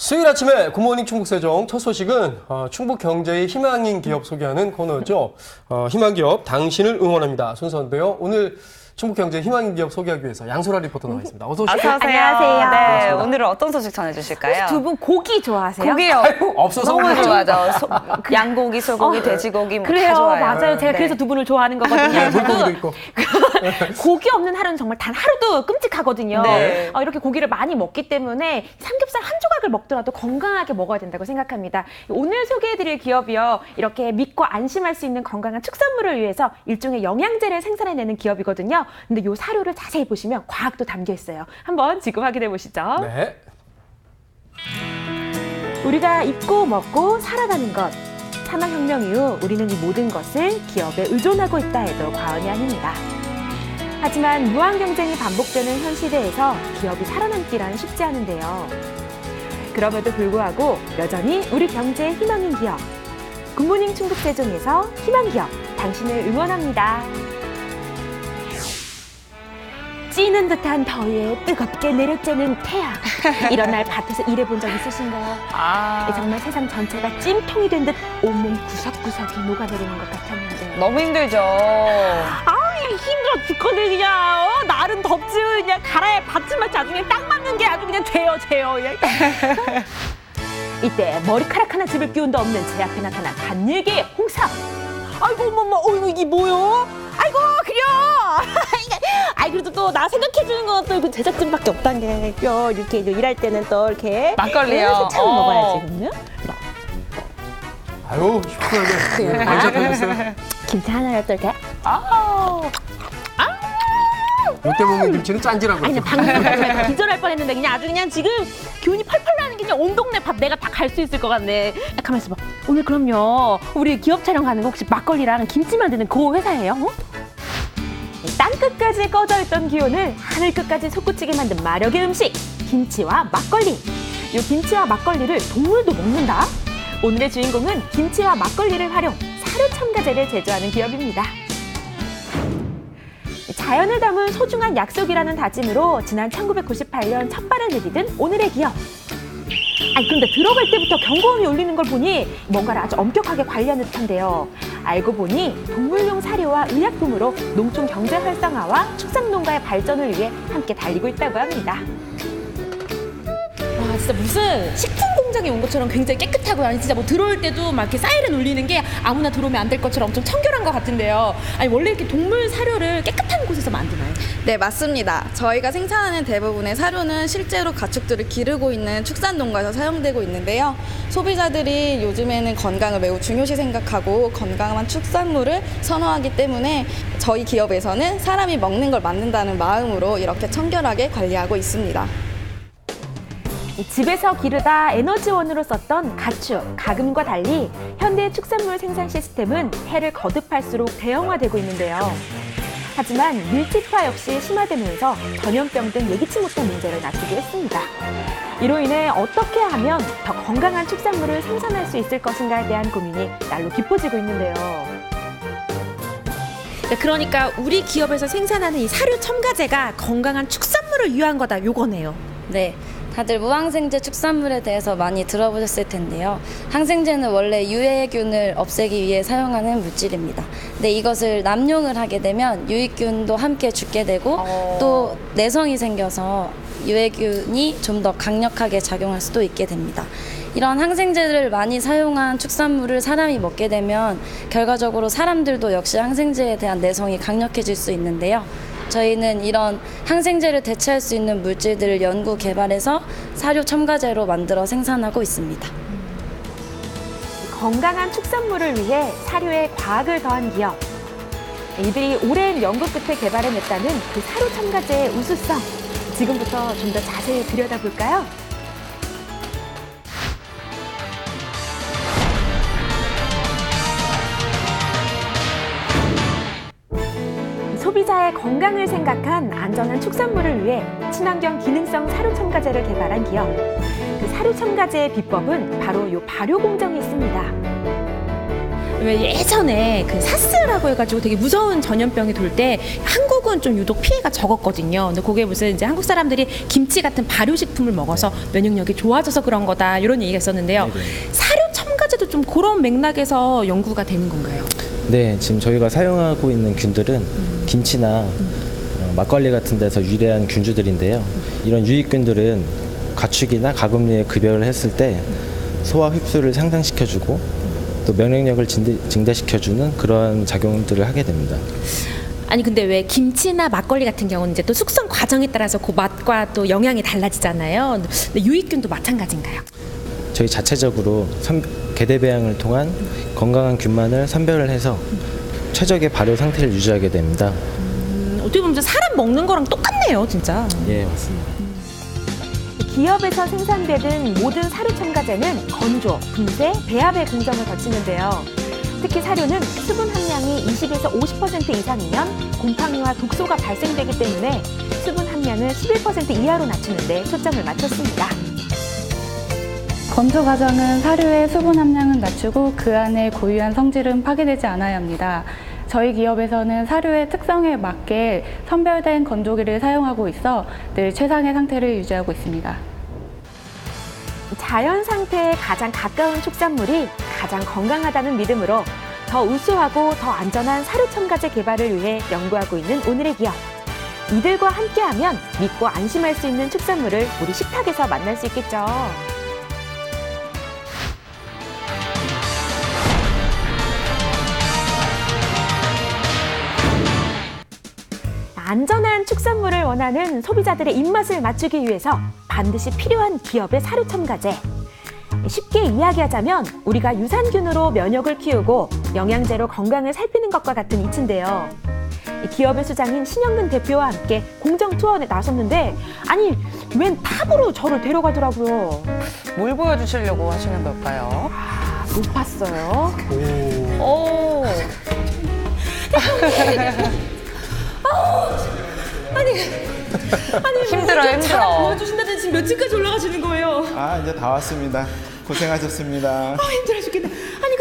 수요일 아침에 굿모닝 충북세종 첫 소식은 충북 경제의 희망인 기업 소개하는 코너죠. 희망기업 당신을 응원합니다 순서인데요. 오늘 충북 경제 희망인 기업 소개하기 위해서 양소라 리포터 나와 있습니다. 어서 오십시오. 어서 오세요. 안녕하세요. 네, 반갑습니다. 오늘은 어떤 소식 전해주실까요? 두 분 고기 좋아하세요? 고기요. 없어서 너무 그렇죠. 좋아하죠. 양고기, 소고기, 돼지고기 뭐 다 그래요, 좋아요. 맞아요. 제가 네. 그래서 두 분을 좋아하는 거거든요. 네, 물고기도 있고. 고기 없는 하루는 정말 단 하루도 끔찍하거든요. 네. 이렇게 고기를 많이 먹기 때문에 삼겹살 한 조각을 먹더라도 건강하게 먹어야 된다고 생각합니다. 오늘 소개해드릴 기업이요. 이렇게 믿고 안심할 수 있는 건강한 축산물을 위해서 일종의 영양제를 생산해내는 기업이거든요. 근데 이 사료를 자세히 보시면 과학도 담겨 있어요. 한번 지금 확인해 보시죠. 네. 우리가 입고 먹고 살아가는 것. 산업혁명 이후 우리는 이 모든 것을 기업에 의존하고 있다 해도 과언이 아닙니다. 하지만 무한 경쟁이 반복되는 현 시대에서 기업이 살아남기란 쉽지 않은데요. 그럼에도 불구하고 여전히 우리 경제의 희망인 기업. 굿모닝 충북세종에서 희망기업, 당신을 응원합니다. 찌는 듯한 더위에 뜨겁게 내려쬐는 태양. 이런 날 밭에서 일해본 적 있으신가요? 정말 세상 전체가 찜통이 된 듯 온몸 구석구석이 녹아내리는 것 같았는데. 너무 힘들죠. 힘들어 죽거든 그냥. 날은 덥지 그냥 가라에 밭지만 아주 그냥 딱 맞는 게 아주 그냥 죄요. 이때 머리카락 하나 집을 기운도 없는 제 앞에 나타난 단일기의 홍삼. 아이고 어머머, 이게 뭐요? 아이고 그려. 아이 그래도 또 나 생각해주는 건 또 그 제작진밖에 없단 게. 이렇게 일할 때는 또 이렇게 막걸리요. 세차로 먹어야지 그럼요. 아유, 시원하게. 완샷하셨어요. 김치 하나를 또 이렇게. 롯데 먹는 김치는 짠지라고. 아니 방금 기절할 뻔했는데 그냥 아주 그냥 지금 기운이 펄펄 나는 게 그냥 온 동네 밥 내가 다 갈 수 있을 것 같네. 가만 있어봐. 오늘 그럼요 우리 기업 촬영 가는 거 혹시 막걸리랑 김치 만드는 그 회사예요? 땅 끝까지 꺼져 있던 기운을 하늘 끝까지 솟구치게 만든 마력의 음식 김치와 막걸리. 이 김치와 막걸리를 동물도 먹는다. 오늘의 주인공은 김치와 막걸리를 활용 사료 첨가제를 제조하는 기업입니다. 자연을 담은 소중한 약속이라는 다짐으로 지난 1998년 첫 발을 내디딘 오늘의 기업. 근데 들어갈 때부터 경고음이 울리는 걸 보니 뭔가를 아주 엄격하게 관리하는 듯한데요. 알고 보니 동물용 사료와 의약품으로 농촌 경제 활성화와 축산농가의 발전을 위해 함께 달리고 있다고 합니다. 와 진짜 무슨 식품 공장에 온 것처럼 굉장히 깨끗하고요. 아니 진짜 뭐 들어올 때도 막 이렇게 사이렌 울리는 게 아무나 들어오면 안 될 것처럼 엄청 청결한 것 같은데요. 아니 원래 이렇게 동물 사료를 깨끗한 곳에서 만드나요? 네, 맞습니다. 저희가 생산하는 대부분의 사료는 실제로 가축들을 기르고 있는 축산농가에서 사용되고 있는데요. 소비자들이 요즘에는 건강을 매우 중요시 생각하고 건강한 축산물을 선호하기 때문에 저희 기업에서는 사람이 먹는 걸 만든다는 마음으로 이렇게 청결하게 관리하고 있습니다. 집에서 기르다 에너지원으로 썼던 가축, 가금과 달리 현대 축산물 생산 시스템은 해를 거듭할수록 대형화되고 있는데요. 하지만 밀집화 역시 심화되면서 전염병 등 예기치 못한 문제를 낳기도 했습니다. 이로 인해 어떻게 하면 더 건강한 축산물을 생산할 수 있을 것인가에 대한 고민이 날로 깊어지고 있는데요. 그러니까 우리 기업에서 생산하는 이 사료 첨가제가 건강한 축산물을 위한 거다 요거네요. 네, 다들 무항생제 축산물에 대해서 많이 들어보셨을 텐데요. 항생제는 원래 유해균을 없애기 위해 사용하는 물질입니다. 근데 이것을 남용을 하게 되면 유익균도 함께 죽게 되고 또 내성이 생겨서 유해균이 좀 더 강력하게 작용할 수도 있게 됩니다. 이런 항생제를 많이 사용한 축산물을 사람이 먹게 되면 결과적으로 사람들도 역시 항생제에 대한 내성이 강력해질 수 있는데요. 저희는 이런 항생제를 대체할 수 있는 물질들을 연구 개발해서 사료 첨가제로 만들어 생산하고 있습니다. 건강한 축산물을 위해 사료에 과학을 더한 기업. 이들이 오랜 연구 끝에 개발해냈다는 그 사료 첨가제의 우수성. 지금부터 좀 더 자세히 들여다볼까요? 소비자의 건강을 생각한 안전한 축산물을 위해 친환경 기능성 사료 첨가제를 개발한 기업. 그 사료 첨가제의 비법은 바로 이 발효 공정에 있습니다. 왜 예전에 그 사스라고 해가지고 되게 무서운 전염병이 돌 때 한국은 한국은 좀 유독 피해가 적었거든요. 근데 그게 무슨 이제 한국 사람들이 김치 같은 발효식품을 먹어서 면역력이 좋아져서 그런 거다 이런 얘기가 있었는데요. 사료 첨가제도 좀 그런 맥락에서 연구가 되는 건가요? 네, 지금 저희가 사용하고 있는 균들은 김치나 막걸리 같은 데서 유래한 균주들인데요. 이런 유익균들은 가축이나 가금류에 급여를 했을 때 소화 흡수를 상승시켜주고 또 면역력을 증대시켜주는 그런 작용들을 하게 됩니다. 아니 근데 왜 김치나 막걸리 같은 경우는 이제 또 숙성 과정에 따라서 그 맛과 또 영양이 달라지잖아요. 근데 유익균도 마찬가지인가요? 저희 자체적으로 개대 배양을 통한 건강한 균만을 선별을 해서 최적의 발효 상태를 유지하게 됩니다. 어떻게 보면 사람 먹는 거랑 똑같네요, 진짜. 예, 맞습니다. 기업에서 생산되는 모든 사료 첨가제는 건조, 분쇄, 배합의 공정을 거치는데요. 특히 사료는 수분 함량이 20에서 50% 이상이면 곰팡이와 독소가 발생되기 때문에 수분 함량을 11% 이하로 낮추는 데 초점을 맞췄습니다. 건조 과정은 사료의 수분 함량은 낮추고 그 안에 고유한 성질은 파괴되지 않아야 합니다. 저희 기업에서는 사료의 특성에 맞게 선별된 건조기를 사용하고 있어 늘 최상의 상태를 유지하고 있습니다. 자연 상태에 가장 가까운 축산물이 가장 건강하다는 믿음으로 더 우수하고 더 안전한 사료 첨가제 개발을 위해 연구하고 있는 오늘의 기업. 이들과 함께하면 믿고 안심할 수 있는 축산물을 우리 식탁에서 만날 수 있겠죠. 안전한 축산물을 원하는 소비자들의 입맛을 맞추기 위해서 반드시 필요한 기업의 사료 첨가제. 쉽게 이야기하자면 우리가 유산균으로 면역을 키우고 영양제로 건강을 살피는 것과 같은 이치인데요. 기업의 수장인 신영근 대표와 함께 공정 투어에 나섰는데 아니 웬 탑으로 저를 데려가더라고요. 뭘 보여주시려고 하시는 걸까요? 못 봤어요. 오. 힘들어요. 보여주신다더니 지금 몇 층까지 올라가시는 거예요? 이제 다 왔습니다. 고생하셨습니다. 힘들어 죽겠네. 아니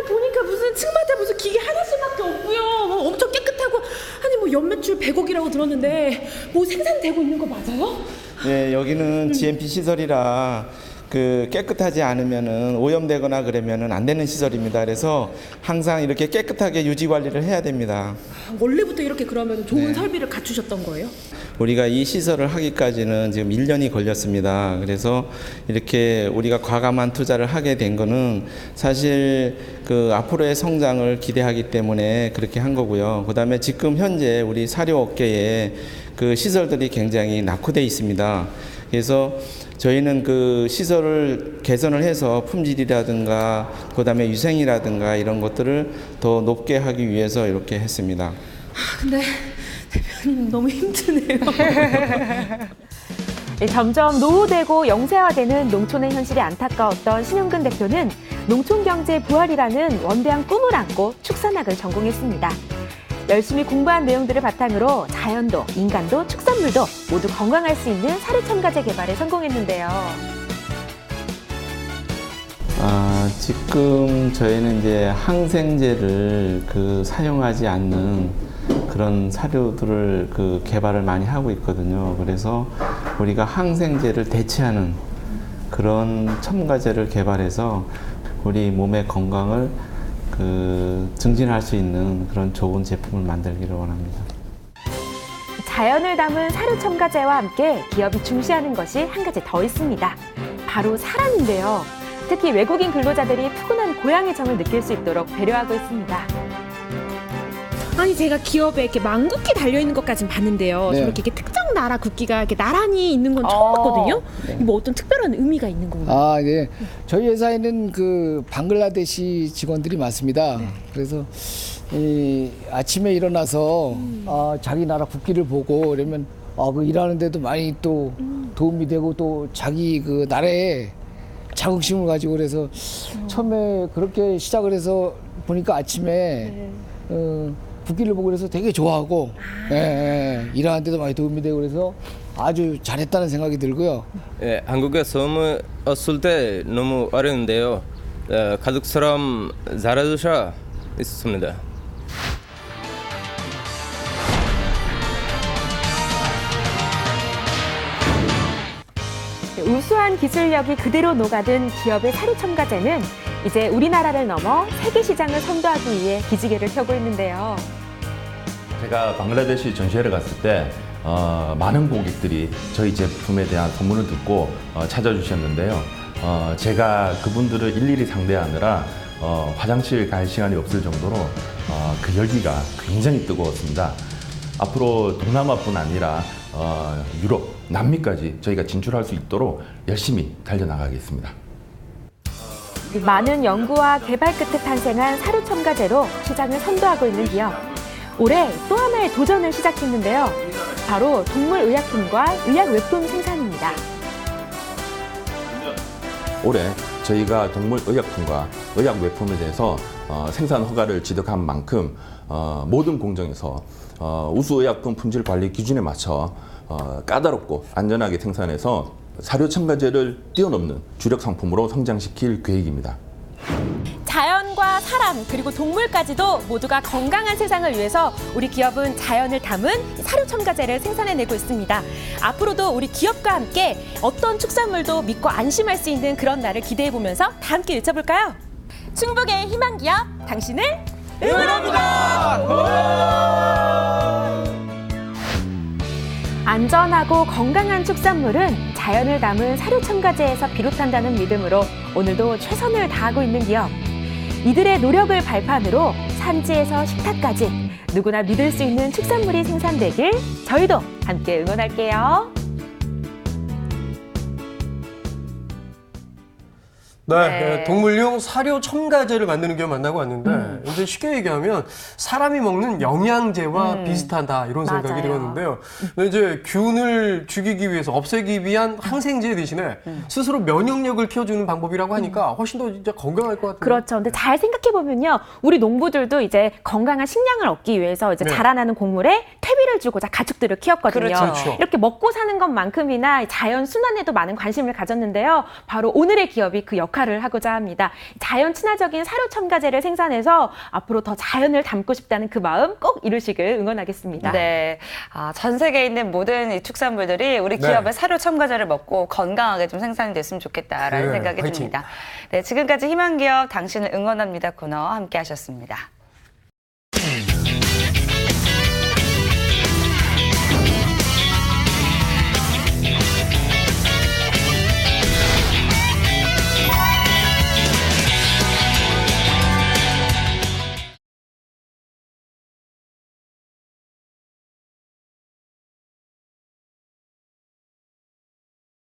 보니까 무슨 층마다 무슨 기계 하나씩밖에 없고요. 뭐 엄청 깨끗하고 아니 뭐 연매출 100억이라고 들었는데 뭐 생산되고 있는 거 맞아요? 예, 여기는 GMP 시설이라 그 깨끗하지 않으면은 오염되거나 그러면은 안 되는 시설입니다. 그래서 항상 이렇게 깨끗하게 유지 관리를 해야 됩니다. 원래부터 이렇게 그러면 좋은 네. 설비를 갖추셨던 거예요? 우리가 이 시설을 하기까지는 지금 1년이 걸렸습니다. 그래서 이렇게 우리가 과감한 투자를 하게 된 거는 사실 그 앞으로의 성장을 기대하기 때문에 그렇게 한 거고요. 그다음에 지금 현재 우리 사료 업계에 그 시설들이 굉장히 낙후돼 있습니다. 그래서 저희는 그 시설을 개선을 해서 품질이라든가 그다음에 위생이라든가 이런 것들을 더 높게 하기 위해서 이렇게 했습니다. 근데 대표님 너무 힘드네요. 점점 노후되고 영세화되는 농촌의 현실이 안타까웠던 신영근 대표는 농촌경제 부활이라는 원대한 꿈을 안고 축산학을 전공했습니다. 열심히 공부한 내용들을 바탕으로 자연도, 인간도, 축산물도 모두 건강할 수 있는 사료 첨가제 개발에 성공했는데요. 지금 저희는 이제 항생제를 사용하지 않는 그런 사료들을 개발을 많이 하고 있거든요. 그래서 우리가 항생제를 대체하는 그런 첨가제를 개발해서 우리 몸의 건강을 증진할 수 있는 그런 좋은 제품을 만들기를 원합니다. 자연을 담은 사료 첨가제와 함께 기업이 중시하는 것이 한 가지 더 있습니다. 바로 사람인데요. 특히 외국인 근로자들이 푸근한 고향의 정을 느낄 수 있도록 배려하고 있습니다. 아니 제가 기업에 이렇게 망국기 달려 있는 것까진 봤는데요. 네. 저렇게 특정 나라 국기가 이렇게 나란히 있는 건 처음 봤거든요. 이거 뭐 어떤 특별한 의미가 있는 건가요? 네. 저희 회사에는 그 방글라데시 직원들이 많습니다. 그래서 아침에 일어나서 자기 나라 국기를 보고 그러면 그 일하는데도 많이 또 도움이 되고 또 자기 그 나라에 자긍심을 가지고 그래서 처음에 그렇게 시작을 해서 보니까 아침에 국기를 보고 그래서 되게 좋아하고 일하는데도 많이 도움이 되고 그래서 아주 잘했다는 생각이 들고요. 예, 한국에 처음 왔을 때 너무 어려운데요. 가족처럼 잘해주셔 있습니다. 첨단 기술력이 그대로 녹아든 기업의 사료 첨가제는 이제 우리나라를 넘어 세계 시장을 선도하기 위해 기지개를 펴고 있는데요. 제가 방글라데시 전시회를 갔을 때 많은 고객들이 저희 제품에 대한 소문을 듣고 찾아주셨는데요. 제가 그분들을 일일이 상대하느라 화장실 갈 시간이 없을 정도로 그 열기가 굉장히 뜨거웠습니다. 앞으로 동남아뿐 아니라 유럽, 남미까지 저희가 진출할 수 있도록 열심히 달려나가겠습니다. 많은 연구와 개발 끝에 탄생한 사료 첨가제로 시장을 선도하고 있는 기업. 올해 또 하나의 도전을 시작했는데요. 바로 동물의약품과 의약외품 생산입니다. 올해 저희가 동물의약품과 의약외품에 대해서 생산 허가를 취득한 만큼 모든 공정에서 우수의약품 품질 관리 기준에 맞춰 까다롭고 안전하게 생산해서 사료 첨가제를 뛰어넘는 주력 상품으로 성장시킬 계획입니다. 자연과 사람 그리고 동물까지도 모두가 건강한 세상을 위해서 우리 기업은 자연을 담은 사료 첨가제를 생산해내고 있습니다. 앞으로도 우리 기업과 함께 어떤 축산물도 믿고 안심할 수 있는 그런 날을 기대해보면서 다 함께 외쳐볼까요? 충북의 희망 기업, 당신을 안전하고 건강한 축산물은 자연을 담은 사료 첨가제에서 비롯한다는 믿음으로 오늘도 최선을 다하고 있는 기업. 이들의 노력을 발판으로 산지에서 식탁까지 누구나 믿을 수 있는 축산물이 생산되길 저희도 함께 응원할게요. 네, 동물용 사료 첨가제를 만드는 기업 만나고 왔는데 이제 쉽게 얘기하면 사람이 먹는 영양제와 비슷하다 이런 생각이 맞아요. 들었는데요. 이제 균을 죽이기 위해서 없애기 위한 항생제 대신에 스스로 면역력을 키워주는 방법이라고 하니까 훨씬 더 진짜 건강할 것 같아요. 그렇죠. 근데 잘 생각해 보면요, 우리 농부들도 이제 건강한 식량을 얻기 위해서 이제 네. 자라나는 곡물에 퇴비를 주고자 가축들을 키웠거든요. 그렇죠. 이렇게 먹고 사는 것만큼이나 자연 순환에도 많은 관심을 가졌는데요. 바로 오늘의 기업이 그 역할을 하고자 합니다. 자연 친화적인 사료 첨가제를 생산해서 앞으로 더 자연을 담고 싶다는 그 마음 꼭 이루시길 응원하겠습니다. 네. 전 세계에 있는 모든 이 축산물들이 우리 네. 기업의 사료 첨가제를 먹고 건강하게 좀 생산이 됐으면 좋겠다라는 네, 생각이 화이팅. 듭니다. 네, 지금까지 희망기업 당신을 응원합니다 코너 함께 하셨습니다.